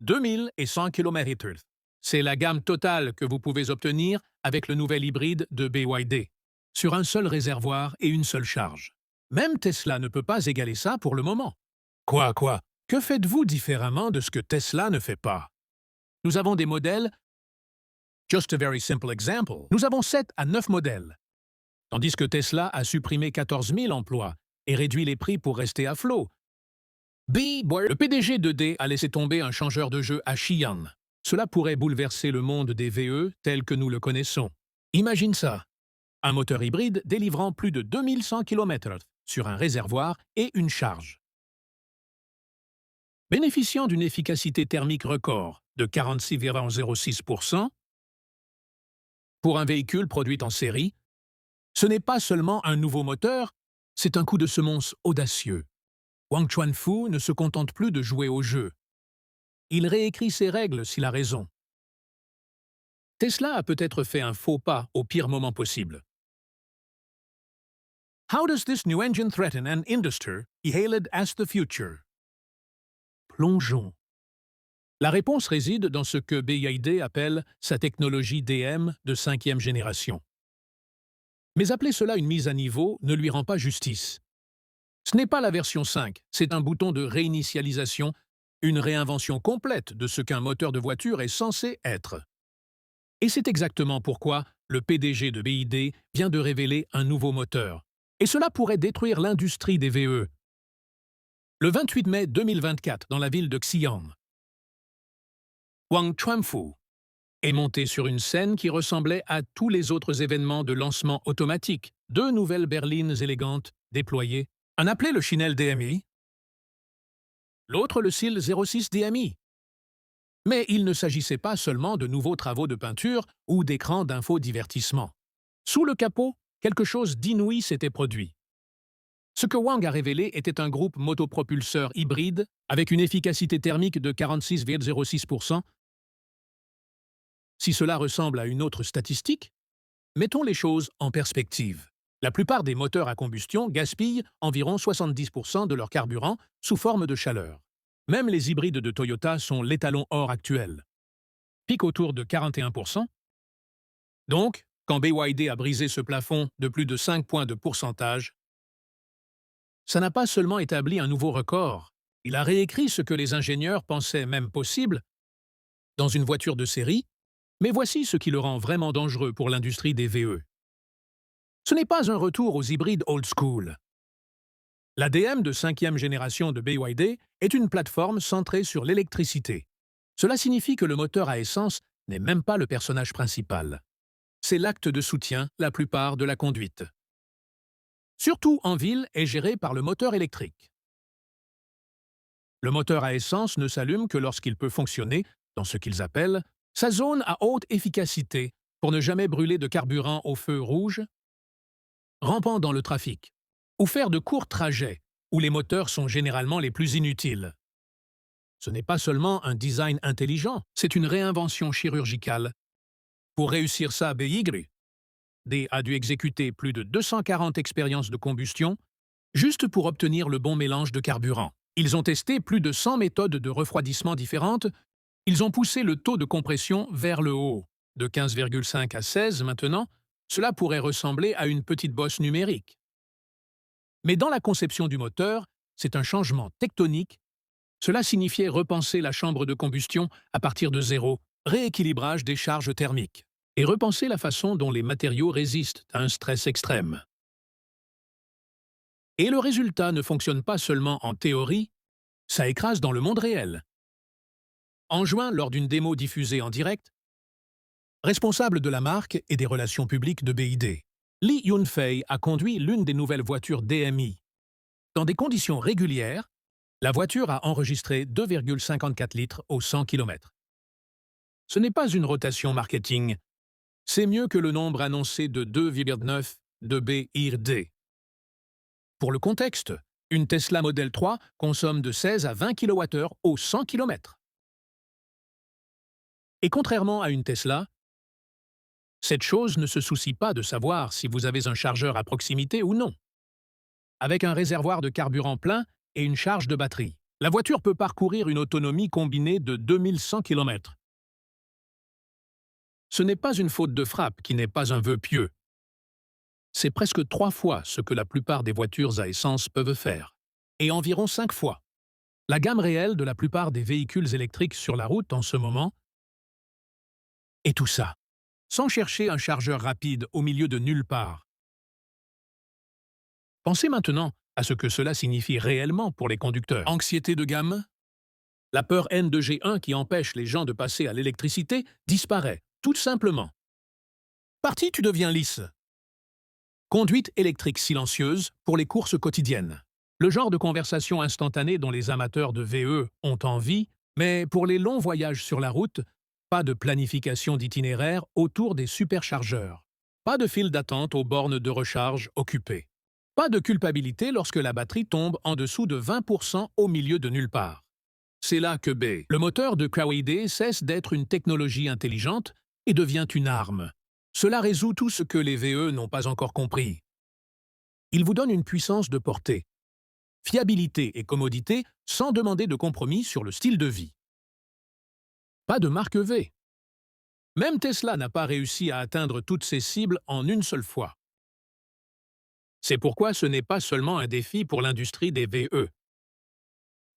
2000 et 100 km/h. C'est la gamme totale que vous pouvez obtenir avec le nouvel hybride de BYD, sur un seul réservoir et une seule charge. Même Tesla ne peut pas égaler ça pour le moment. Quoi? Que faites-vous différemment de ce que Tesla ne fait pas? Nous avons des modèles. Just a very simple example. Nous avons 7 à 9 modèles. Tandis que Tesla a supprimé 14 000 emplois et réduit les prix pour rester à flot. Le PDG de D a laissé tomber un changeur de jeu à Xi'an. Cela pourrait bouleverser le monde des VE tel que nous le connaissons. Imagine ça. Un moteur hybride délivrant plus de 2100 km/h sur un réservoir et une charge. Bénéficiant d'une efficacité thermique record de 46,06% pour un véhicule produit en série, ce n'est pas seulement un nouveau moteur, c'est un coup de semonce audacieux. Wang Chuanfu ne se contente plus de jouer au jeu. Il réécrit ses règles s'il a raison. Tesla a peut-être fait un faux pas au pire moment possible. How does this new engine threaten an industry hailed as the future? Plongeons. La réponse réside dans ce que BYD appelle sa technologie DM de 5e génération. Mais appeler cela une mise à niveau ne lui rend pas justice. Ce n'est pas la version 5, c'est un bouton de réinitialisation, une réinvention complète de ce qu'un moteur de voiture est censé être. Et c'est exactement pourquoi le PDG de BYD vient de révéler un nouveau moteur. Et cela pourrait détruire l'industrie des VE. Le 28 mai 2024, dans la ville de Xi'an, Wang Chuanfu est monté sur une scène qui ressemblait à tous les autres événements de lancement automatique. 2 nouvelles berlines élégantes déployées. Un appelé le Chinel DMI, l'autre le SIL 06 DMI. Mais il ne s'agissait pas seulement de nouveaux travaux de peinture ou d'écrans d'infodivertissement. Sous le capot, quelque chose d'inouï s'était produit. Ce que Wang a révélé était un groupe motopropulseur hybride avec une efficacité thermique de 46,06%. Si cela ressemble à une autre statistique, mettons les choses en perspective. La plupart des moteurs à combustion gaspillent environ 70% de leur carburant sous forme de chaleur. Même les hybrides de Toyota sont l'étalon or actuel. Pique autour de 41%. Donc, quand BYD a brisé ce plafond de plus de 5 points de pourcentage, ça n'a pas seulement établi un nouveau record, il a réécrit ce que les ingénieurs pensaient même possible dans une voiture de série, mais voici ce qui le rend vraiment dangereux pour l'industrie des VE. Ce n'est pas un retour aux hybrides old school. L'ADM de 5e génération de BYD est une plateforme centrée sur l'électricité. Cela signifie que le moteur à essence n'est même pas le personnage principal. C'est l'acte de soutien la plupart de la conduite. Surtout en ville est géré par le moteur électrique. Le moteur à essence ne s'allume que lorsqu'il peut fonctionner dans ce qu'ils appellent sa zone à haute efficacité pour ne jamais brûler de carburant au feu rouge, rampant dans le trafic, ou faire de courts trajets où les moteurs sont généralement les plus inutiles. Ce n'est pas seulement un design intelligent, c'est une réinvention chirurgicale. Pour réussir ça, BYD a dû exécuter plus de 240 expériences de combustion juste pour obtenir le bon mélange de carburant. Ils ont testé plus de 100 méthodes de refroidissement différentes. Ils ont poussé le taux de compression vers le haut, de 15,5 à 16 maintenant. Cela pourrait ressembler à une petite bosse numérique. Mais dans la conception du moteur, c'est un changement tectonique. Cela signifiait repenser la chambre de combustion à partir de zéro, rééquilibrage des charges thermiques, et repenser la façon dont les matériaux résistent à un stress extrême. Et le résultat ne fonctionne pas seulement en théorie, ça écrase dans le monde réel. En juin, lors d'une démo diffusée en direct, responsable de la marque et des relations publiques de BYD, Li Yunfei a conduit l'une des nouvelles voitures DMI. Dans des conditions régulières, la voiture a enregistré 2,54 litres au 100 km. Ce n'est pas une rotation marketing. C'est mieux que le nombre annoncé de 2,9 de BYD. Pour le contexte, une Tesla Model 3 consomme de 16 à 20 kWh au 100 km. Et contrairement à une Tesla, cette chose ne se soucie pas de savoir si vous avez un chargeur à proximité ou non. Avec un réservoir de carburant plein et une charge de batterie, La voiture peut parcourir une autonomie combinée de 2100 km. Ce n'est pas une faute de frappe qui n'est pas un vœu pieux. C'est presque 3 fois ce que la plupart des voitures à essence peuvent faire. Et environ 5 fois. La gamme réelle de la plupart des véhicules électriques sur la route en ce moment. Et tout ça, sans chercher un chargeur rapide au milieu de nulle part. Pensez maintenant à ce que cela signifie réellement pour les conducteurs. Anxiété de gamme? La peur N2G1 qui empêche les gens de passer à l'électricité disparaît, tout simplement. Parti, tu deviens lisse. Conduite électrique silencieuse pour les courses quotidiennes. Le genre de conversation instantanée dont les amateurs de VE ont envie, mais pour les longs voyages sur la route, pas de planification d'itinéraire autour des superchargeurs. Pas de file d'attente aux bornes de recharge occupées. Pas de culpabilité lorsque la batterie tombe en dessous de 20% au milieu de nulle part. C'est là que B, le moteur de Kawide, cesse d'être une technologie intelligente et devient une arme. Cela résout tout ce que les VE n'ont pas encore compris. Il vous donne une puissance de portée, fiabilité et commodité sans demander de compromis sur le style de vie. Pas de marque V. Même Tesla n'a pas réussi à atteindre toutes ses cibles en une seule fois. C'est pourquoi ce n'est pas seulement un défi pour l'industrie des VE.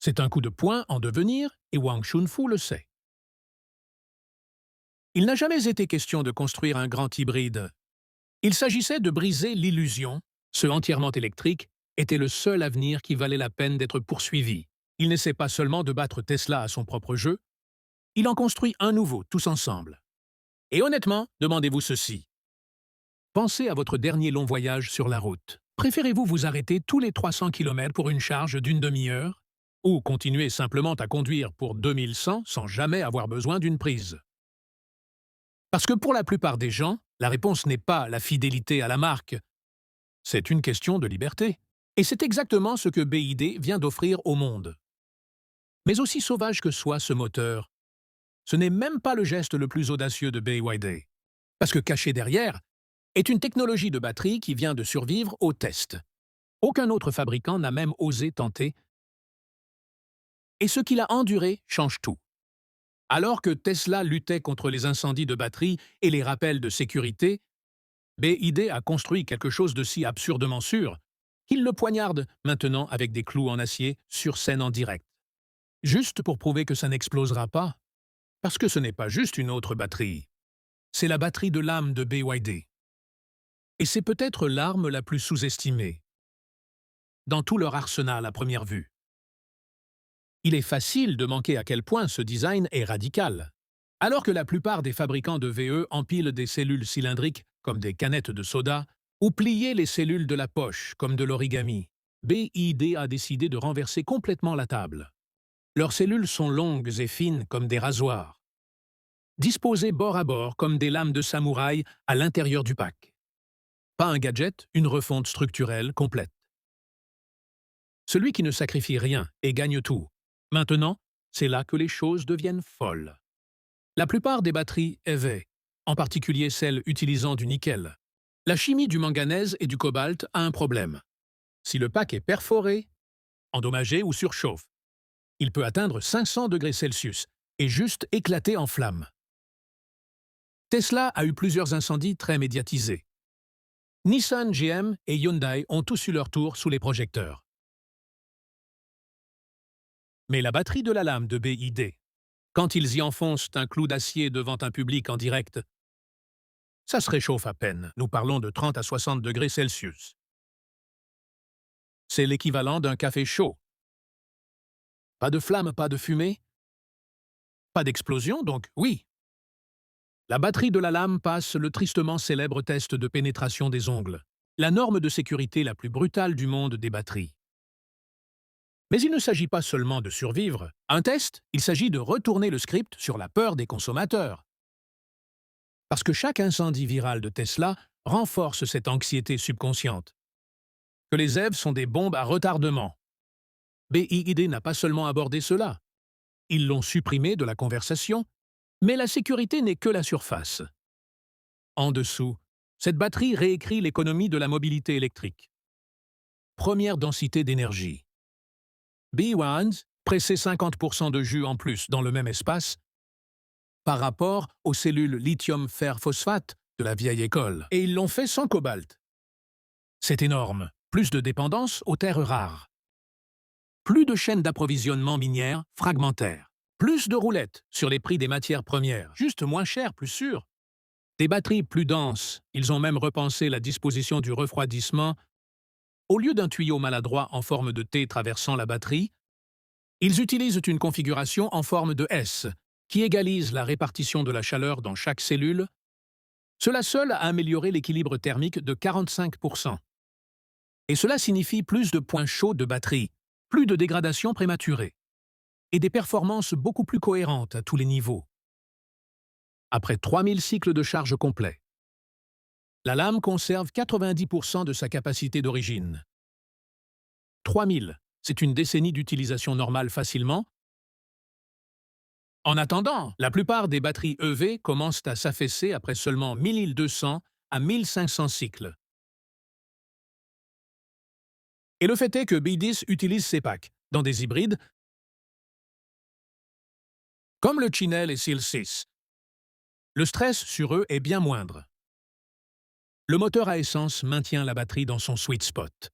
C'est un coup de poing en devenir et Wang Chunfu le sait. Il n'a jamais été question de construire un grand hybride. Il s'agissait de briser l'illusion. Ce entièrement électrique était le seul avenir qui valait la peine d'être poursuivi. Il n'essaie pas seulement de battre Tesla à son propre jeu, il en construit un nouveau, tous ensemble. Et honnêtement, demandez-vous ceci. Pensez à votre dernier long voyage sur la route. Préférez-vous vous arrêter tous les 300 km pour une charge d'une demi-heure ou continuer simplement à conduire pour 2100 sans jamais avoir besoin d'une prise? Parce que pour la plupart des gens, la réponse n'est pas la fidélité à la marque. C'est une question de liberté. Et c'est exactement ce que BYD vient d'offrir au monde. Mais aussi sauvage que soit ce moteur, ce n'est même pas le geste le plus audacieux de BYD. Parce que caché derrière est une technologie de batterie qui vient de survivre au test. Aucun autre fabricant n'a même osé tenter. Et ce qu'il a enduré change tout. Alors que Tesla luttait contre les incendies de batterie et les rappels de sécurité, BYD a construit quelque chose de si absurdement sûr qu'il le poignarde maintenant avec des clous en acier sur scène en direct. Juste pour prouver que ça n'explosera pas. Parce que ce n'est pas juste une autre batterie. C'est la batterie de l'âme de BYD. Et c'est peut-être l'arme la plus sous-estimée dans tout leur arsenal à première vue. Il est facile de manquer à quel point ce design est radical. Alors que la plupart des fabricants de VE empilent des cellules cylindriques comme des canettes de soda ou plient les cellules de la poche comme de l'origami, BYD a décidé de renverser complètement la table. Leurs cellules sont longues et fines comme des rasoirs, disposées bord à bord comme des lames de samouraï à l'intérieur du pack. Pas un gadget, une refonte structurelle complète. Celui qui ne sacrifie rien et gagne tout. Maintenant, c'est là que les choses deviennent folles. La plupart des batteries EV, en particulier celles utilisant du nickel, la chimie du manganèse et du cobalt a un problème. Si le pack est perforé, endommagé ou surchauffe, il peut atteindre 500 degrés Celsius et juste éclater en flammes. Tesla a eu plusieurs incendies très médiatisés. Nissan, GM et Hyundai ont tous eu leur tour sous les projecteurs. Mais la batterie de la lame de BYD, quand ils y enfoncent un clou d'acier devant un public en direct, ça se réchauffe à peine. Nous parlons de 30 à 60 degrés Celsius. C'est l'équivalent d'un café chaud. Pas de flamme, pas de fumée. Pas d'explosion, donc oui. La batterie de la lame passe le tristement célèbre test de pénétration des ongles, la norme de sécurité la plus brutale du monde des batteries. Mais il ne s'agit pas seulement de survivre. Un test, il s'agit de retourner le script sur la peur des consommateurs. Parce que chaque incendie viral de Tesla renforce cette anxiété subconsciente. Que les EV sont des bombes à retardement. BYD n'a pas seulement abordé cela. Ils l'ont supprimé de la conversation, mais la sécurité n'est que la surface. En dessous, cette batterie réécrit l'économie de la mobilité électrique. Première densité d'énergie. B1 presser 50% de jus en plus dans le même espace par rapport aux cellules lithium-fer-phosphate de la vieille école. Et ils l'ont fait sans cobalt. C'est énorme. Plus de dépendance aux terres rares. Plus de chaînes d'approvisionnement minières fragmentaires. Plus de roulettes sur les prix des matières premières. Juste moins cher, plus sûr. Des batteries plus denses. Ils ont même repensé la disposition du refroidissement. Au lieu d'un tuyau maladroit en forme de T traversant la batterie, ils utilisent une configuration en forme de S, qui égalise la répartition de la chaleur dans chaque cellule. Cela seul a amélioré l'équilibre thermique de 45%. Et cela signifie plus de points chauds de batterie, plus de dégradation prématurée, et des performances beaucoup plus cohérentes à tous les niveaux. Après 3000 cycles de charge complets, la lame conserve 90% de sa capacité d'origine. 3000, c'est une décennie d'utilisation normale facilement. En attendant, la plupart des batteries EV commencent à s'affaisser après seulement 1200 à 1500 cycles. Et le fait est que B10 utilise ces packs dans des hybrides comme le Chinel et Seal 6. Le stress sur eux est bien moindre. Le moteur à essence maintient la batterie dans son sweet spot.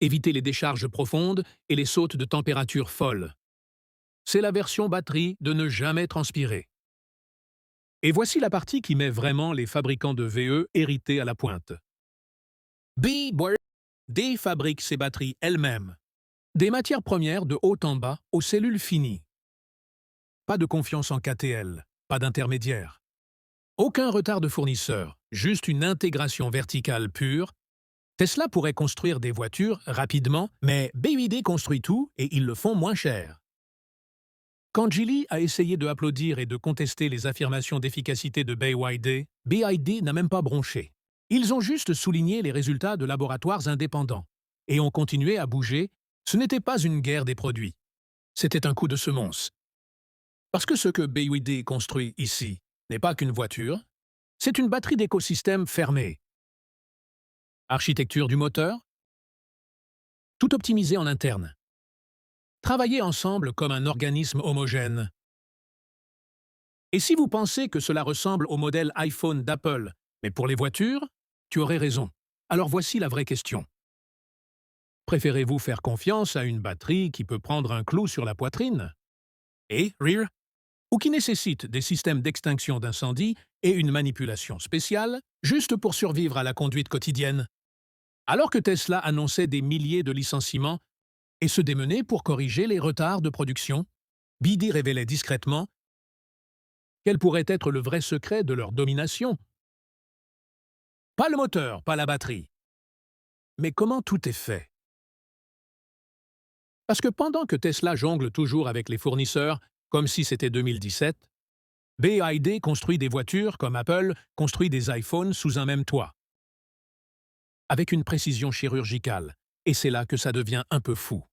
Évitez les décharges profondes et les sautes de température folles. C'est la version batterie de ne jamais transpirer. Et voici la partie qui met vraiment les fabricants de VE hérités à la pointe. BYD fabrique ses batteries elles-mêmes. Des matières premières de haut en bas aux cellules finies. Pas de confiance en KTL, pas d'intermédiaire. Aucun retard de fournisseur, juste une intégration verticale pure. Tesla pourrait construire des voitures rapidement, mais BYD construit tout et ils le font moins cher. Quand Geely a essayé de applaudir et de contester les affirmations d'efficacité de BYD n'a même pas bronché. Ils ont juste souligné les résultats de laboratoires indépendants et ont continué à bouger. Ce n'était pas une guerre des produits. C'était un coup de semonce. Parce que ce que BYD construit ici n'est pas qu'une voiture, c'est une batterie d'écosystème fermé. Architecture du moteur, tout optimisé en interne. Travailler ensemble comme un organisme homogène. Et si vous pensez que cela ressemble au modèle iPhone d'Apple, mais pour les voitures, tu aurais raison. Alors voici la vraie question. Préférez-vous faire confiance à une batterie qui peut prendre un clou sur la poitrine et rear, ou qui nécessite des systèmes d'extinction d'incendie et une manipulation spéciale juste pour survivre à la conduite quotidienne? Alors que Tesla annonçait des milliers de licenciements et se démenait pour corriger les retards de production, BYD révélait discrètement quel pourrait être le vrai secret de leur domination. Pas le moteur, pas la batterie. Mais comment tout est fait? Parce que pendant que Tesla jongle toujours avec les fournisseurs, comme si c'était 2017, BYD construit des voitures comme Apple construit des iPhones sous un même toit. Avec une précision chirurgicale, et c'est là que ça devient un peu fou.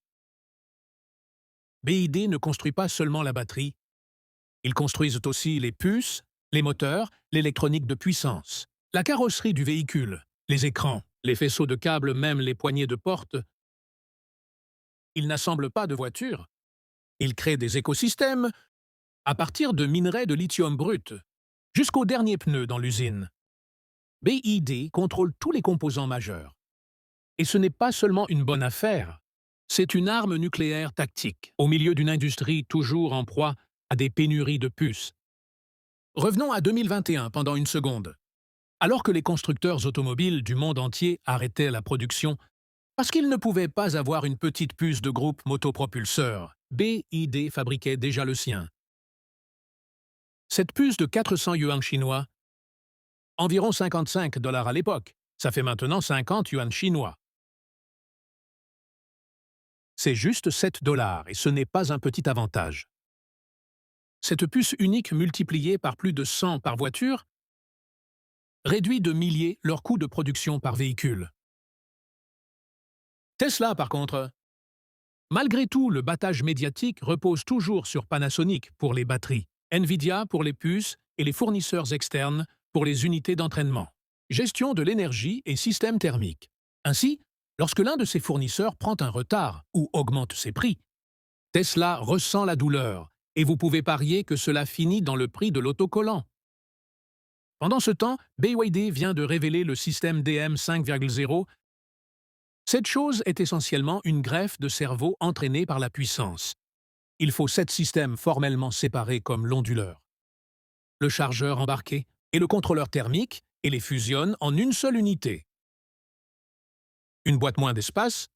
BYD ne construit pas seulement la batterie, ils construisent aussi les puces, les moteurs, l'électronique de puissance, la carrosserie du véhicule, les écrans, les faisceaux de câbles, même les poignées de porte. Ils n'assemblent pas de voitures. Ils créent des écosystèmes à partir de minerais de lithium brut, jusqu'au dernier pneu dans l'usine. BYD contrôle tous les composants majeurs. Et ce n'est pas seulement une bonne affaire, c'est une arme nucléaire tactique, au milieu d'une industrie toujours en proie à des pénuries de puces. Revenons à 2021 pendant une seconde. Alors que les constructeurs automobiles du monde entier arrêtaient la production parce qu'ils ne pouvaient pas avoir une petite puce de groupe motopropulseur, BYD fabriquait déjà le sien. Cette puce de 400 yuan chinois, environ 55 $ à l'époque, ça fait maintenant 50 yuan chinois. C'est juste 7 $ et ce n'est pas un petit avantage. Cette puce unique multipliée par plus de 100 par voiture réduit de milliers leur coût de production par véhicule. Tesla, par contre, malgré tout, le battage médiatique repose toujours sur Panasonic pour les batteries, Nvidia pour les puces et les fournisseurs externes pour les unités d'entraînement, gestion de l'énergie et système thermique. Ainsi, lorsque l'un de ces fournisseurs prend un retard ou augmente ses prix, Tesla ressent la douleur, et vous pouvez parier que cela finit dans le prix de l'autocollant. Pendant ce temps, BYD vient de révéler le système DM 5.0. Cette chose est essentiellement une greffe de cerveau entraînée par la puissance. Il faut 7 systèmes formellement séparés comme l'onduleur, le chargeur embarqué et le contrôleur thermique, et les fusionne en une seule unité. Une boîte moins d'espace,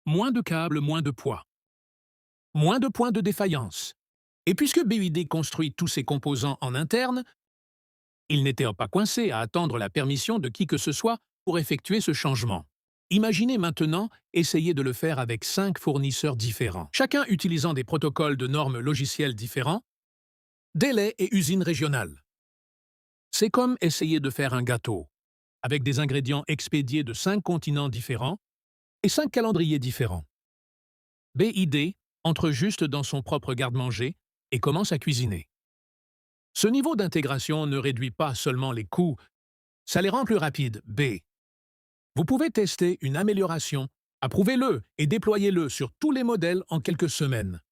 moins de câbles, moins de poids, moins de points de défaillance. Et puisque BYD construit tous ses composants en interne, il n'était pas coincé à attendre la permission de qui que ce soit pour effectuer ce changement. Imaginez maintenant essayer de le faire avec 5 fournisseurs différents, chacun utilisant des protocoles de normes logicielles différents, délais et usines régionales. C'est comme essayer de faire un gâteau, avec des ingrédients expédiés de 5 continents différents et 5 calendriers différents. BYD entre juste dans son propre garde-manger et commence à cuisiner. Ce niveau d'intégration ne réduit pas seulement les coûts, ça les rend plus rapides. Vous pouvez tester une amélioration, approuvez-le et déployez-le sur tous les modèles en quelques semaines.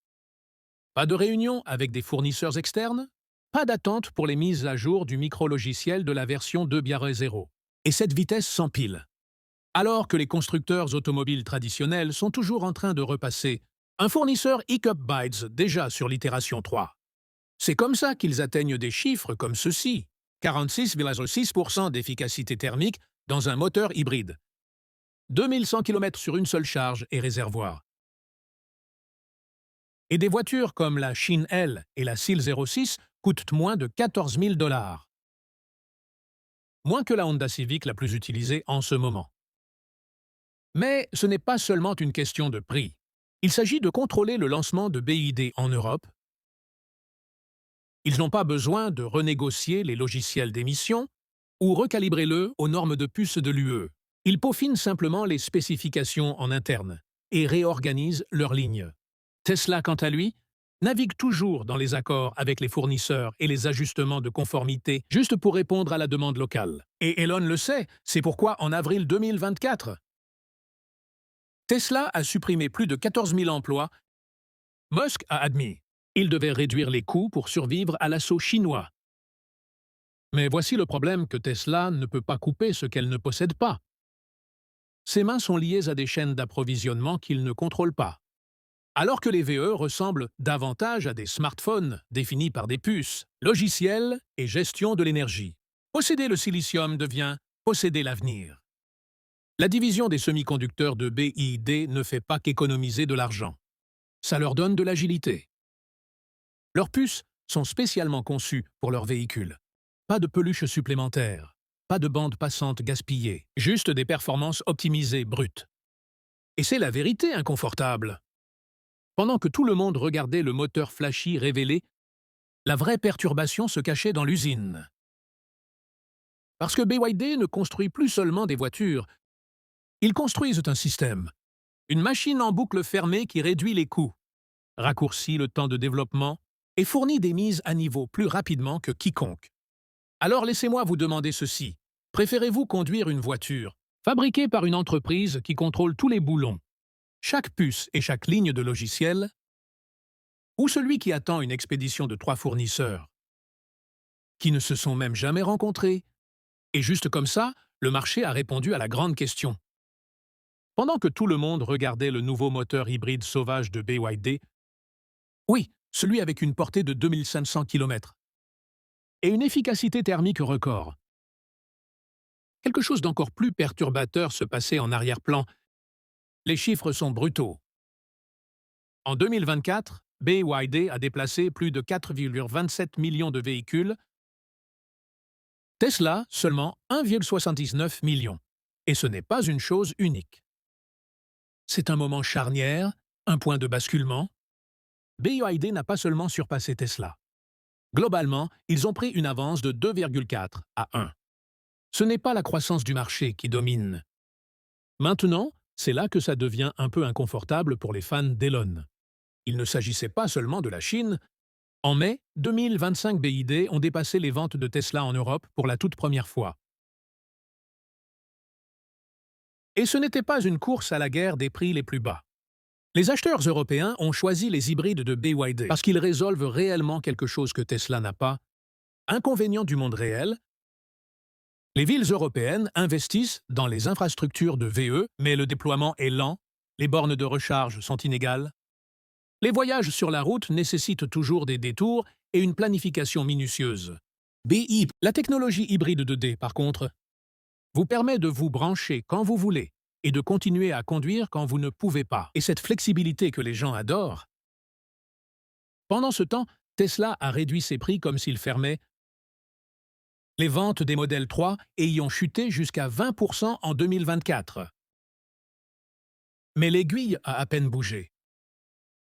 Pas de réunion avec des fournisseurs externes, pas d'attente pour les mises à jour du micro-logiciel de la version 2.0. Et cette vitesse s'empile. Alors que les constructeurs automobiles traditionnels sont toujours en train de repasser un fournisseur Hiccup Bytes déjà sur l'itération 3. C'est comme ça qu'ils atteignent des chiffres comme ceci: 46,6% d'efficacité thermique dans un moteur hybride, 2100 km sur une seule charge et réservoir. Et des voitures comme la Shin L et la Seal 06 coûtent moins de 14 000 $. Moins que la Honda Civic la plus utilisée en ce moment. Mais ce n'est pas seulement une question de prix. Il s'agit de contrôler le lancement de BYD en Europe. Ils n'ont pas besoin de renégocier les logiciels d'émission ou recalibrer-le aux normes de puce de l'UE. Ils peaufinent simplement les spécifications en interne et réorganisent leurs lignes. Tesla, quant à lui, navigue toujours dans les accords avec les fournisseurs et les ajustements de conformité juste pour répondre à la demande locale. Et Elon le sait, c'est pourquoi en avril 2024, Tesla a supprimé plus de 14 000 emplois. Musk a admis qu'il devait réduire les coûts pour survivre à l'assaut chinois. Mais voici le problème que Tesla ne peut pas couper ce qu'elle ne possède pas. Ses mains sont liées à des chaînes d'approvisionnement qu'il ne contrôle pas. Alors que les VE ressemblent davantage à des smartphones définis par des puces, logiciels et gestion de l'énergie. Posséder le silicium devient posséder l'avenir. La division des semi-conducteurs de BYD ne fait pas qu'économiser de l'argent. Ça leur donne de l'agilité. Leurs puces sont spécialement conçues pour leurs véhicules. Pas de peluche supplémentaire, pas de bande passante gaspillée, juste des performances optimisées brutes. Et c'est la vérité inconfortable. Pendant que tout le monde regardait le moteur flashy révélé, la vraie perturbation se cachait dans l'usine. Parce que BYD ne construit plus seulement des voitures, ils construisent un système, une machine en boucle fermée qui réduit les coûts, raccourcit le temps de développement et fournit des mises à niveau plus rapidement que quiconque. Alors laissez-moi vous demander ceci. Préférez-vous conduire une voiture fabriquée par une entreprise qui contrôle tous les boulons, chaque puce et chaque ligne de logiciel, ou celui qui attend une expédition de 3 fournisseurs, qui ne se sont même jamais rencontrés? Et juste comme ça, le marché a répondu à la grande question. Pendant que tout le monde regardait le nouveau moteur hybride sauvage de BYD, oui, celui avec une portée de 2500 km, et une efficacité thermique record. Quelque chose d'encore plus perturbateur se passait en arrière-plan. Les chiffres sont brutaux. En 2024, BYD a déplacé plus de 4,27 millions de véhicules, Tesla seulement 1,79 million. Et ce n'est pas une chose unique. C'est un moment charnière, un point de basculement. BYD n'a pas seulement surpassé Tesla. Globalement, ils ont pris une avance de 2,4 à 1. Ce n'est pas la croissance du marché qui domine. Maintenant, c'est là que ça devient un peu inconfortable pour les fans d'Elon. Il ne s'agissait pas seulement de la Chine. En mai 2025, BYD ont dépassé les ventes de Tesla en Europe pour la toute première fois. Et ce n'était pas une course à la guerre des prix les plus bas. Les acheteurs européens ont choisi les hybrides de BYD parce qu'ils résolvent réellement quelque chose que Tesla n'a pas. Inconvénient du monde réel, les villes européennes investissent dans les infrastructures de VE, mais le déploiement est lent, les bornes de recharge sont inégales. Les voyages sur la route nécessitent toujours des détours et une planification minutieuse. La technologie hybride de D, par contre, vous permet de vous brancher quand vous voulez et de continuer à conduire quand vous ne pouvez pas. Et cette flexibilité que les gens adorent. Pendant ce temps, Tesla a réduit ses prix comme s'il fermait les ventes des modèles 3 et y ont chuté jusqu'à 20% en 2024. Mais l'aiguille a à peine bougé.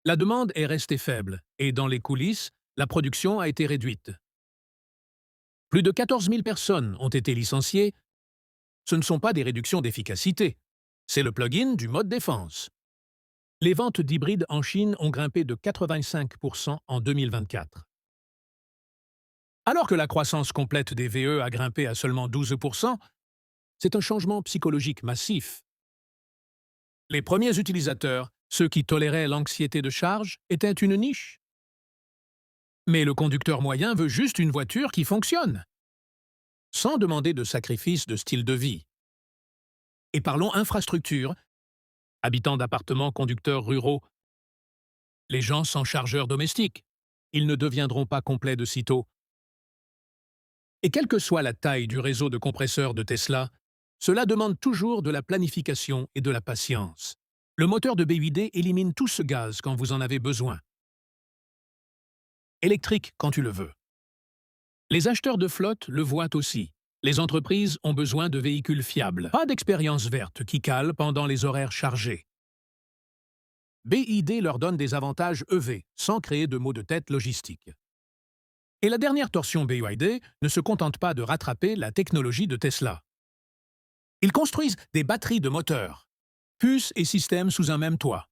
La demande est restée faible et dans les coulisses, la production a été réduite. Plus de 14 000 personnes ont été licenciées. Ce ne sont pas des réductions d'efficacité, c'est le plugin du mode défense. Les ventes d'hybrides en Chine ont grimpé de 85% en 2024. Alors que la croissance complète des VE a grimpé à seulement 12%, c'est un changement psychologique massif. Les premiers utilisateurs, ceux qui toléraient l'anxiété de charge, étaient une niche. Mais le conducteur moyen veut juste une voiture qui fonctionne, sans demander de sacrifice de style de vie. Et parlons infrastructure, habitants d'appartements, conducteurs ruraux, les gens sans chargeur domestique. Ils ne deviendront pas complets de sitôt. Et quelle que soit la taille du réseau de compresseurs de Tesla, cela demande toujours de la planification et de la patience. Le moteur de BYD élimine tout ce gaz quand vous en avez besoin. Électrique quand tu le veux. Les acheteurs de flotte le voient aussi. Les entreprises ont besoin de véhicules fiables. Pas d'expérience verte qui cale pendant les horaires chargés. BYD leur donne des avantages EV, sans créer de maux de tête logistiques. Et la dernière torsion BYD ne se contente pas de rattraper la technologie de Tesla. Ils construisent des batteries de moteurs, puces et systèmes sous un même toit.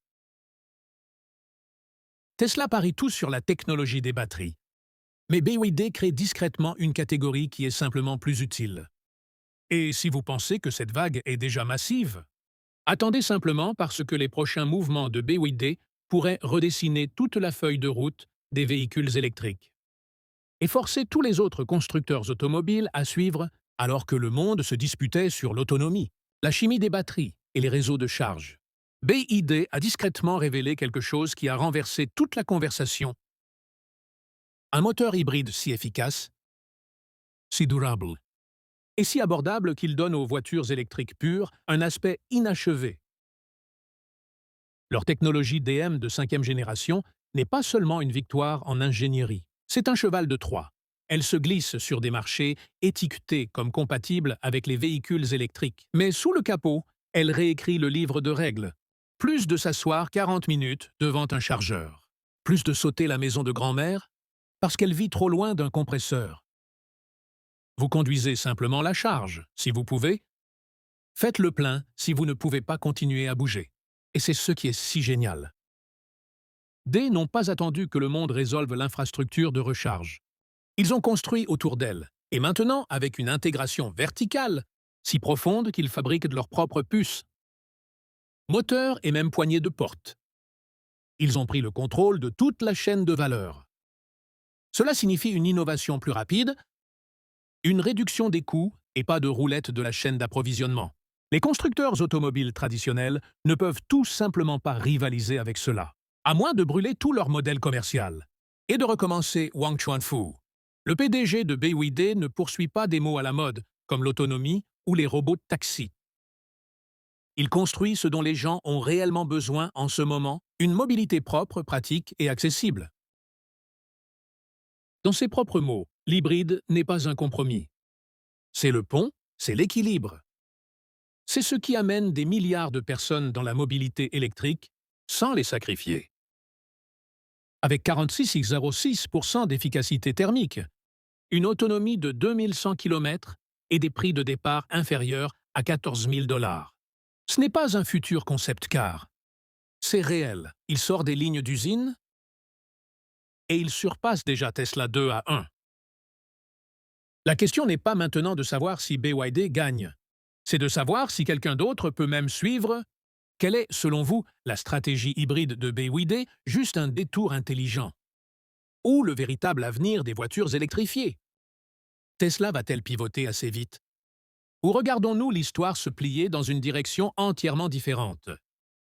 Tesla parie tout sur la technologie des batteries. Mais BYD crée discrètement une catégorie qui est simplement plus utile. Et si vous pensez que cette vague est déjà massive, attendez simplement parce que les prochains mouvements de BYD pourraient redessiner toute la feuille de route des véhicules électriques et forcer tous les autres constructeurs automobiles à suivre alors que le monde se disputait sur l'autonomie, la chimie des batteries et les réseaux de charge. BYD a discrètement révélé quelque chose qui a renversé toute la conversation. Un moteur hybride si efficace, si durable, et si abordable qu'il donne aux voitures électriques pures un aspect inachevé. Leur technologie DM de 5e génération n'est pas seulement une victoire en ingénierie, c'est un cheval de Troie. Elle se glisse sur des marchés étiquetés comme compatibles avec les véhicules électriques. Mais sous le capot, elle réécrit le livre de règles. Plus de s'asseoir 40 minutes devant un chargeur. Plus de sauter la maison de grand-mère parce qu'elle vit trop loin d'un compresseur. Vous conduisez simplement la charge, si vous pouvez. Faites le plein si vous ne pouvez pas continuer à bouger. Et c'est ce qui est si génial. D n'ont pas attendu que le monde résolve l'infrastructure de recharge. Ils ont construit autour d'elle, et maintenant avec une intégration verticale, si profonde qu'ils fabriquent de leurs propres puces. Moteur et même poignée de porte. Ils ont pris le contrôle de toute la chaîne de valeur. Cela signifie une innovation plus rapide, une réduction des coûts et pas de roulette de la chaîne d'approvisionnement. Les constructeurs automobiles traditionnels ne peuvent tout simplement pas rivaliser avec cela, à moins de brûler tout leur modèle commercial et de recommencer Wang Chuanfu. Le PDG de BYD ne poursuit pas des mots à la mode, comme l'autonomie ou les robots de taxi. Il construit ce dont les gens ont réellement besoin en ce moment, une mobilité propre, pratique et accessible. Dans ses propres mots, l'hybride n'est pas un compromis. C'est le pont, c'est l'équilibre. C'est ce qui amène des milliards de personnes dans la mobilité électrique sans les sacrifier. Avec 46,06% d'efficacité thermique, une autonomie de 2100 km et des prix de départ inférieurs à 14 000 $. Ce n'est pas un futur concept car. C'est réel. Il sort des lignes d'usine et il surpasse déjà Tesla 2 à 1. La question n'est pas maintenant de savoir si BYD gagne. C'est de savoir si quelqu'un d'autre peut même suivre Quelle est, selon vous, la stratégie hybride de BYD, juste un détour intelligent? Ou le véritable avenir des voitures électrifiées? Tesla va-t-elle pivoter assez vite? Ou regardons-nous l'histoire se plier dans une direction entièrement différente?